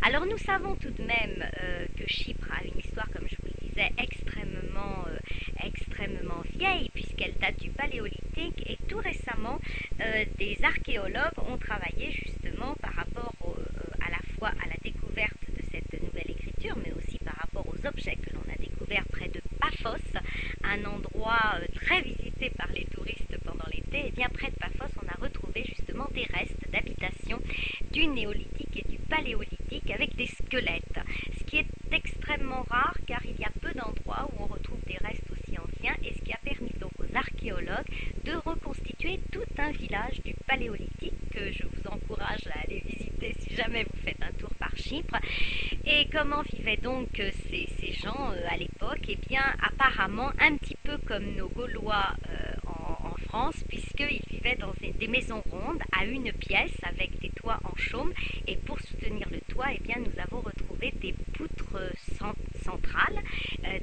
Alors nous savons tout de même que Chypre a une histoire, comme je vous le disais, extrêmement vieille, puisqu'elle date du Paléolithique, et tout récemment, des archéologues ont travaillé justement par rapport à la fois à la découverte de cette nouvelle écriture, mais aussi par rapport aux objets que l'on a découverts près de Paphos, un endroit très visité par les touristes pendant l'été. Et bien près de Paphos, on a retrouvé justement des restes d'habitation du néolithique et du paléolithique avec des squelettes, ce qui est extrêmement rare car il y a peu d'endroits où on retrouve des restes aussi anciens, et ce qui a permis donc aux archéologues de reconstituer tout un village du paléolithique que je vous encourage à aller visiter si jamais vous faites un tour par Chypre. Et comment vivaient donc ces gens à l'époque? Eh bien apparemment un petit peu comme nos Gaulois en France, puisqu'ils vivaient dans des maisons rondes à une pièce avec des toits en chaume, et pour soutenir le toit, eh bien, nous avons retrouvé des poutres centrales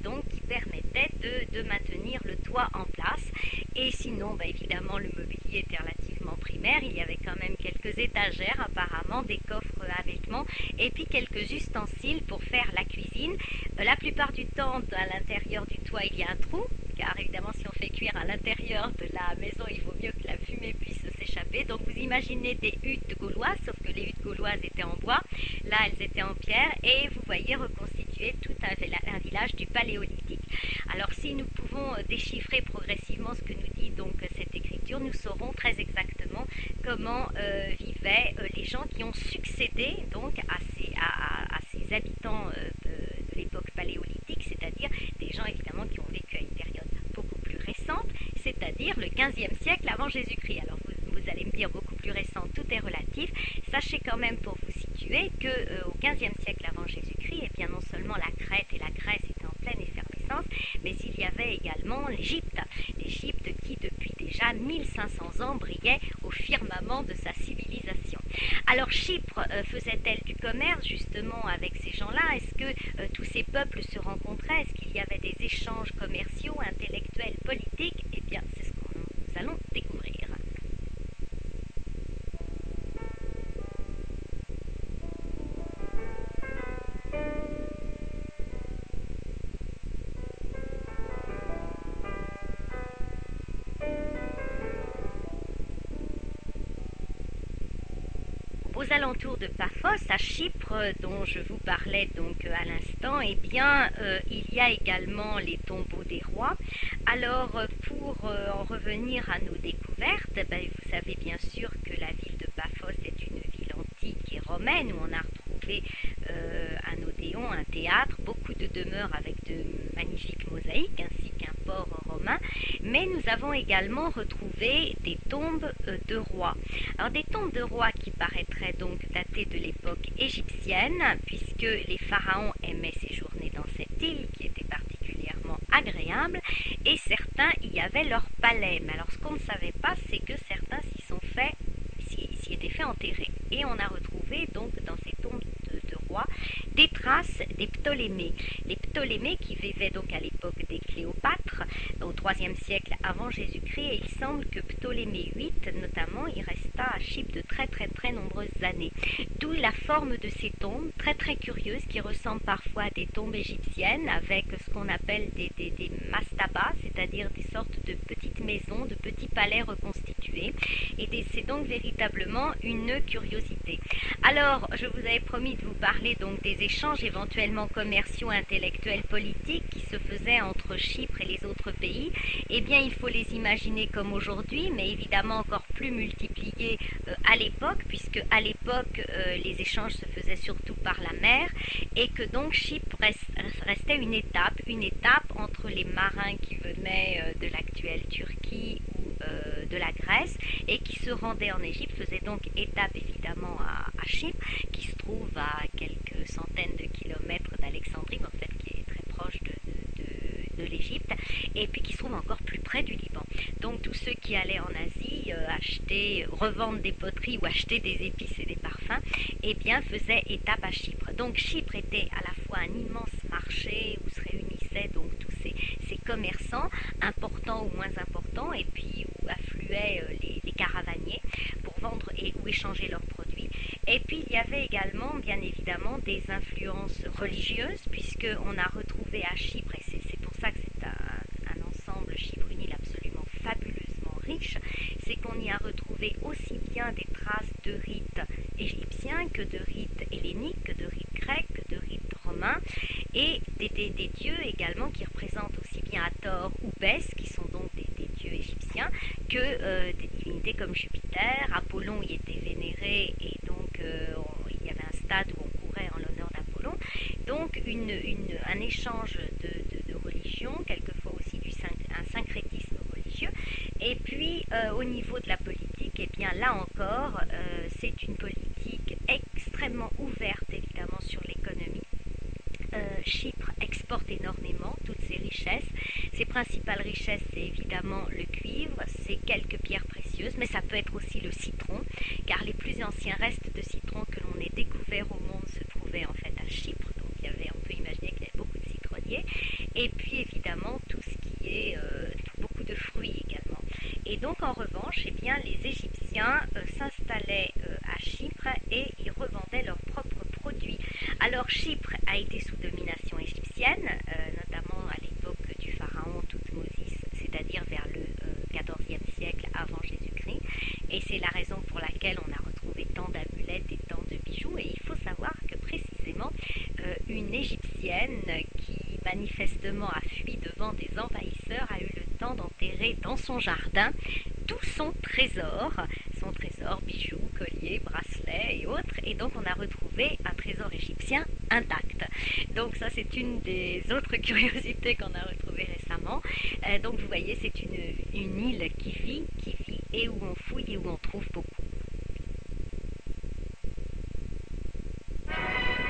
donc qui permettaient de maintenir le toit en place. Et sinon, évidemment, le mobilier était relativement primaire. Il y avait quand même quelques étagères apparemment, des coffres à vêtements, et puis quelques ustensiles pour faire la cuisine. La plupart du temps, à l'intérieur du toit, il y a un trou, car évidemment si on fait cuire à l'intérieur de la maison, il vaut mieux que la fumée puisse s'échapper. Donc vous imaginez des huttes gauloises, sauf que les huttes gauloises étaient en bois, là elles étaient en pierre, et vous voyez reconstituer tout un village du paléolithique. Alors si nous pouvons déchiffrer progressivement ce que nous dit donc cette écriture, nous saurons très exactement comment vivaient les gens qui ont succédé donc à ces habitants de l'époque paléolithique, c'est-à-dire des gens évidemment qui ont vécu à une période beaucoup plus récente, c'est-à-dire le 15e siècle avant Jésus-Christ. Alors vous allez me dire beaucoup plus récent, tout est relatif. Sachez quand même pour vous situer que au 15e siècle avant Jésus-Christ, eh bien non seulement la Crète et la Grèce étaient en pleine effervescence, mais il y avait également l'Égypte. L'Égypte qui depuis déjà 1500 ans brillait au firmament de sa civilisation. Alors Chypre faisait-elle du commerce justement avec ces gens-là? Est-ce que tous ces peuples se rencontraient? Est-ce qu'il y avait des échanges commerciaux, intellectuels, politiques? Eh bien c'est ce que nous allons découvrir. Aux alentours de Paphos, à Chypre, dont je vous parlais donc à l'instant, eh bien, il y a également les tombeaux des rois. Alors, pour en revenir à nos découvertes, vous savez bien sûr que la ville de Paphos est une ville antique et romaine où on a retrouvé un odéon, un théâtre, beaucoup de demeures avec de magnifiques mosaïques ainsi qu'un port romain, mais nous avons également retrouvé des tombes de rois. Alors des tombes de rois qui paraîtraient donc dater de l'époque égyptienne, puisque les pharaons aimaient séjourner dans cette île qui était particulièrement agréable, et certains y avaient leur palais. Mais alors ce qu'on ne savait pas, c'est que certains s'y étaient fait enterrer. Et on a retrouvé donc dans ces tombes de rois des traces des Ptolémées. Les Ptolémées qui vivaient donc à l'époque des Cléopâtres, au IIIe siècle avant Jésus-Christ, et il semble que Ptolémée VIII notamment, il resta à Chypre de très nombreuses années. D'où la forme de ces tombes, très curieuses, qui ressemblent parfois à des tombes égyptiennes, avec ce qu'on appelle des mastabas, c'est-à-dire des sortes de petites maisons, de petits palais reconstitués. Et c'est donc véritablement une curiosité. Alors, je vous avais promis de vous parler donc des échanges éventuellement commerciaux, intellectuels, politiques qui se faisaient entre Chypre et les autres pays. Eh bien, il faut les imaginer comme aujourd'hui, mais évidemment encore plus multipliés à l'époque, puisque à l'époque, les échanges se faisaient surtout par la mer, et que donc Chypre restait une étape entre les marins qui venaient de l'actuelle Turquie ou de la Grèce et qui se rendaient en Égypte, faisaient donc étape évidemment à Chypre, qui se trouve à quelques centaines de kilomètres d'Alexandrie, mais en fait qui est très proche de l'Égypte, et puis qui se trouve encore plus près du Liban. Donc tous ceux qui allaient en Asie revendre des poteries ou acheter des épices et des parfums, eh bien faisaient étape à Chypre. Donc Chypre était à la fois un immense marché où se réunissaient donc tous ces commerçants, importants ou moins importants, et puis où affluaient les caravaniers pour vendre et ou échanger leurs produits. Et puis il y avait également, bien évidemment, des influences religieuses, puisqu'on a retrouvé à Chypre, et c'est pour ça que c'est un ensemble chypre-unil absolument fabuleusement riche, c'est qu'on y a retrouvé aussi bien des traces de rites égyptiens que de rites helléniques, que de rites grecs, que de rites romains, et des dieux également qui représentent aussi bien Hathor ou Bès, qui sont donc des dieux égyptiens, que des divinités comme Jupiter. Apollon y était vénéré, et donc il y avait un stade où on courait en l'honneur d'Apollon. Donc un échange de religion, quelquefois aussi un syncrétisme religieux. Et puis au niveau de la politique, et bien là encore, c'est une politique extrêmement ouverte évidemment sur l'économie. Chypre exporte énormément toutes ses richesses. Ses principales richesses, c'est évidemment le cuivre, c'est quelques pierres précieuses, mais ça peut être aussi le citron, car les plus anciens restes de citron que l'on ait découverts au monde se trouvaient en fait à Chypre. Donc on peut imaginer qu'il y avait beaucoup de citronniers. Et puis évidemment tout ce qui est beaucoup de fruits également. Et donc en revanche, eh bien, les Égyptiens s'installaient à Chypre et ils revendaient leurs propres produits. Alors Chypre a été sous domination égyptienne, notamment à l'époque du pharaon Thoutmôsis, c'est-à-dire vers le XIVe siècle avant Jésus-Christ. Et c'est la raison pour laquelle on a retrouvé tant d'amulettes et tant de bijoux. Et il faut savoir que précisément une Égyptienne qui manifestement a fui devant des envahisseurs a eu le temps d'enterrer dans son jardin tout son trésor, bijoux, colliers, bracelets et autres, et donc on a retrouvé un trésor égyptien intact. Donc ça c'est une des autres curiosités qu'on a retrouvées récemment. Donc vous voyez, c'est une île qui vit et où on fouille et où on trouve beaucoup.